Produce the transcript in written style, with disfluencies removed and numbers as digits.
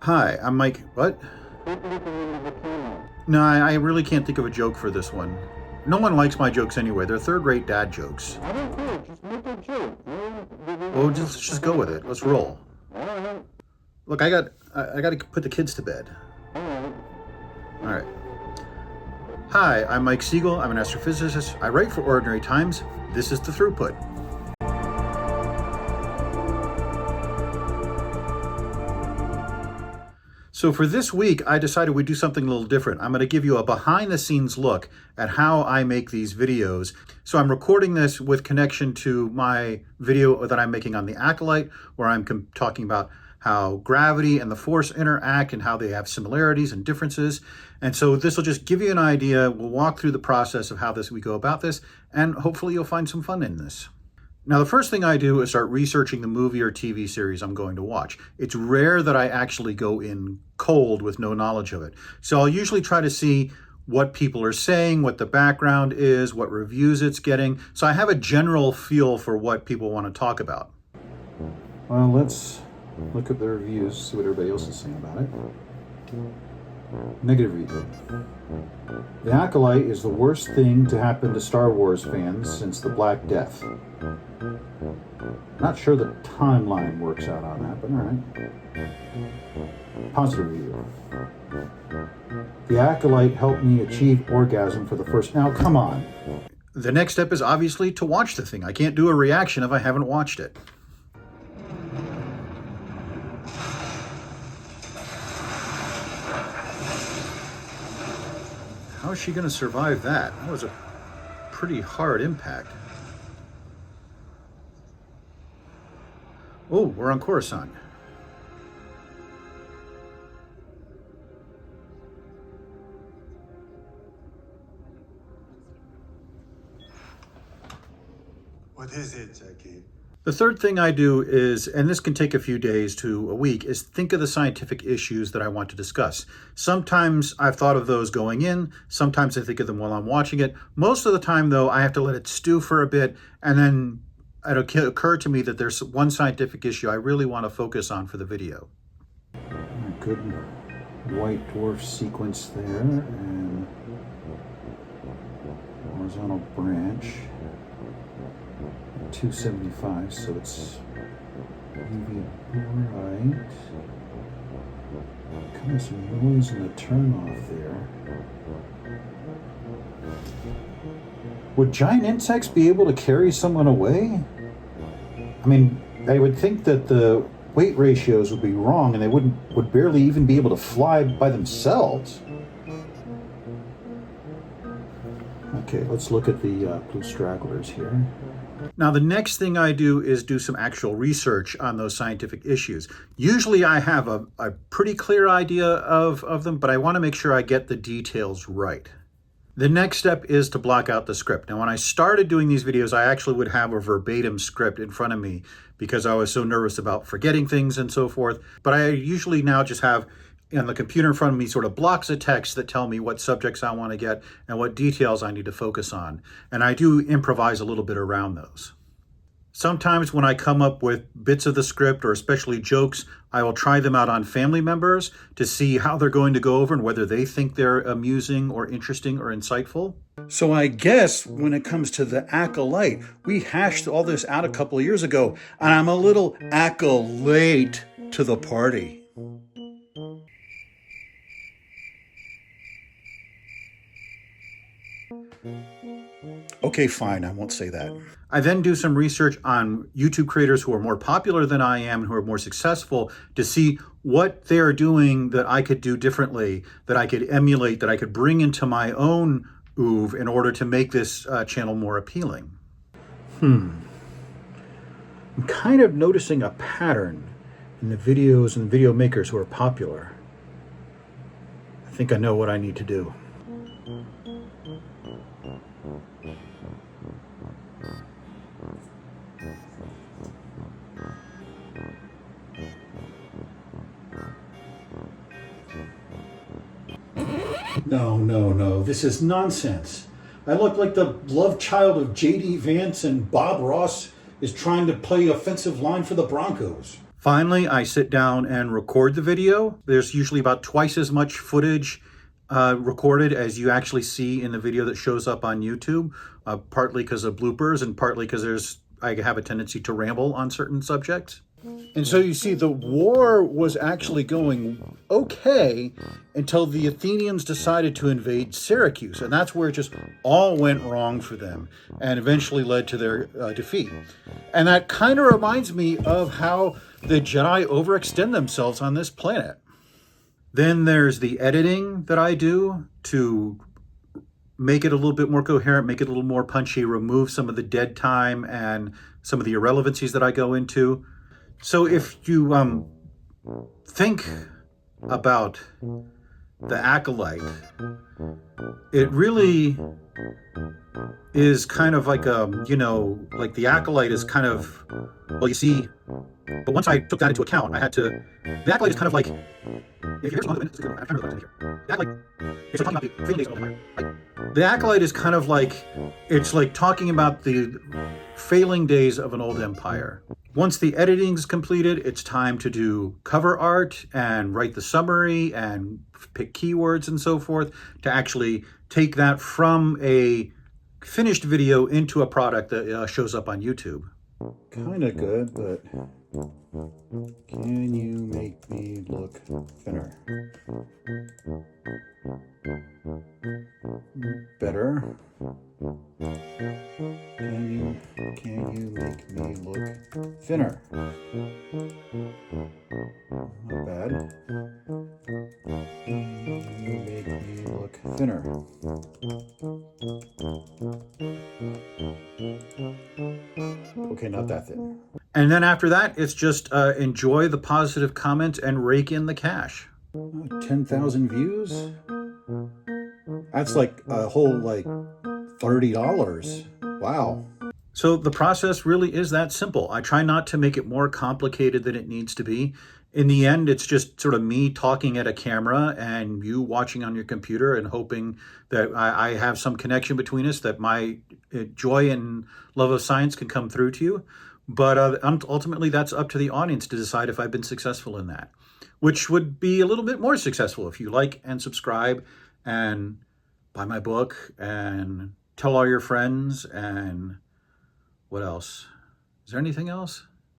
Hi, I'm Mike. What? No, I really can't think of a joke for this one. No one likes my jokes anyway. They're third-rate dad jokes. I don't care. Just make a joke. Well, let's just go with it. Let's roll. Look, I got to put the kids to bed. All right. Hi, I'm Mike Siegel. I'm an astrophysicist. I write for Ordinary Times. This is The Throughput. So for this week, I decided we'd do something a little different. I'm going to give you a behind-the-scenes look at how I make these videos. So I'm recording this with connection to my video that I'm making on the Acolyte, where I'm talking about how gravity and the force interact and how they have similarities and differences. And so this will just give you an idea. We'll walk through the process of how we go about this, and hopefully you'll find some fun in this. Now, the first thing I do is start researching the movie or TV series I'm going to watch. It's rare that I actually go in cold with no knowledge of it. So I'll usually try to see what people are saying, what the background is, what reviews it's getting. So I have a general feel for what people want to talk about. Well, let's look at the reviews, see what everybody else is saying about it. Negative review. The Acolyte is the worst thing to happen to Star Wars fans since the Black Death. Not sure the timeline works out on that, but all right. Positive review. The Acolyte helped me achieve orgasm for the first... Now, come on. The next step is obviously to watch the thing. I can't do a reaction if I haven't watched it. How is she going to survive that? That was a pretty hard impact. Oh, we're on Coruscant. What is it, Jackie? The third thing I do is, and this can take a few days to a week, is think of the scientific issues that I want to discuss. Sometimes I've thought of those going in, sometimes I think of them while I'm watching it. Most of the time, though, I have to let it stew for a bit, and then it'll occur to me that there's one scientific issue I really want to focus on for the video. Good white dwarf sequence there, and horizontal branch. 275, so it's UV right. Kind of some noise in the turn off there. Would giant insects be able to carry someone away? I mean, I would think that the weight ratios would be wrong and they would barely even be able to fly by themselves. Okay, let's look at the blue stragglers here. Now, the next thing I do is do some actual research on those scientific issues. Usually I have a pretty clear idea of them, but I want to make sure I get the details right. The next step is to block out the script. Now, when I started doing these videos, I actually would have a verbatim script in front of me because I was so nervous about forgetting things and so forth. But I usually now just have on the computer in front of me sort of blocks of text that tell me what subjects I want to get and what details I need to focus on. And I do improvise a little bit around those. Sometimes when I come up with bits of the script or especially jokes, I will try them out on family members to see how they're going to go over and whether they think they're amusing or interesting or insightful. So I guess when it comes to the Acolyte, we hashed all this out a couple of years ago, and I'm a little acolyte to the party. Okay, fine, I won't say that. I then do some research on YouTube creators who are more popular than I am, who are more successful, to see what they are doing that I could do differently, that I could emulate, that I could bring into my own oeuvre in order to make this channel more appealing. I'm kind of noticing a pattern in the videos and video makers who are popular. I think I know what I need to do. No, this is nonsense. I look like the love child of J.D. Vance, and Bob Ross is trying to play offensive line for the Broncos. Finally, I sit down and record the video. There's usually about twice as much footage recorded as you actually see in the video that shows up on YouTube, partly because of bloopers and partly because I have a tendency to ramble on certain subjects. And so you see, the war was actually going okay until the Athenians decided to invade Syracuse. And that's where it just all went wrong for them and eventually led to their defeat. And that kind of reminds me of how the Jedi overextend themselves on this planet. Then there's the editing that I do to make it a little bit more coherent, make it a little more punchy, remove some of the dead time and some of the irrelevancies that I go into. So if you think about the Acolyte, it really is kind of like like the Acolyte is kind of, well, you see, but once I took that into account, the Acolyte is kind of like, if you hear something, I'm trying to really here. The Acolyte, it's talking about the failing days of an old empire, right? The Acolyte is kind of like, it's like talking about the failing days of an old empire. Once the editing is completed, it's time to do cover art and write the summary and pick keywords and so forth to actually take that from a finished video into a product that shows up on YouTube. Kind of good, but can you make me look thinner? Better. Can you make me look thinner? Not bad. Can you make me look thinner? Okay, not that thin. And then after that, it's just enjoy the positive comments and rake in the cash. 10,000 views? That's like a whole $30. Wow. So the process really is that simple. I try not to make it more complicated than it needs to be. In the end, it's just sort of me talking at a camera and you watching on your computer and hoping that I have some connection between us, that my joy and love of science can come through to you. But ultimately, that's up to the audience to decide if I've been successful in that, which would be a little bit more successful if you like and subscribe and buy my book and tell all your friends. And what else? Is there anything else?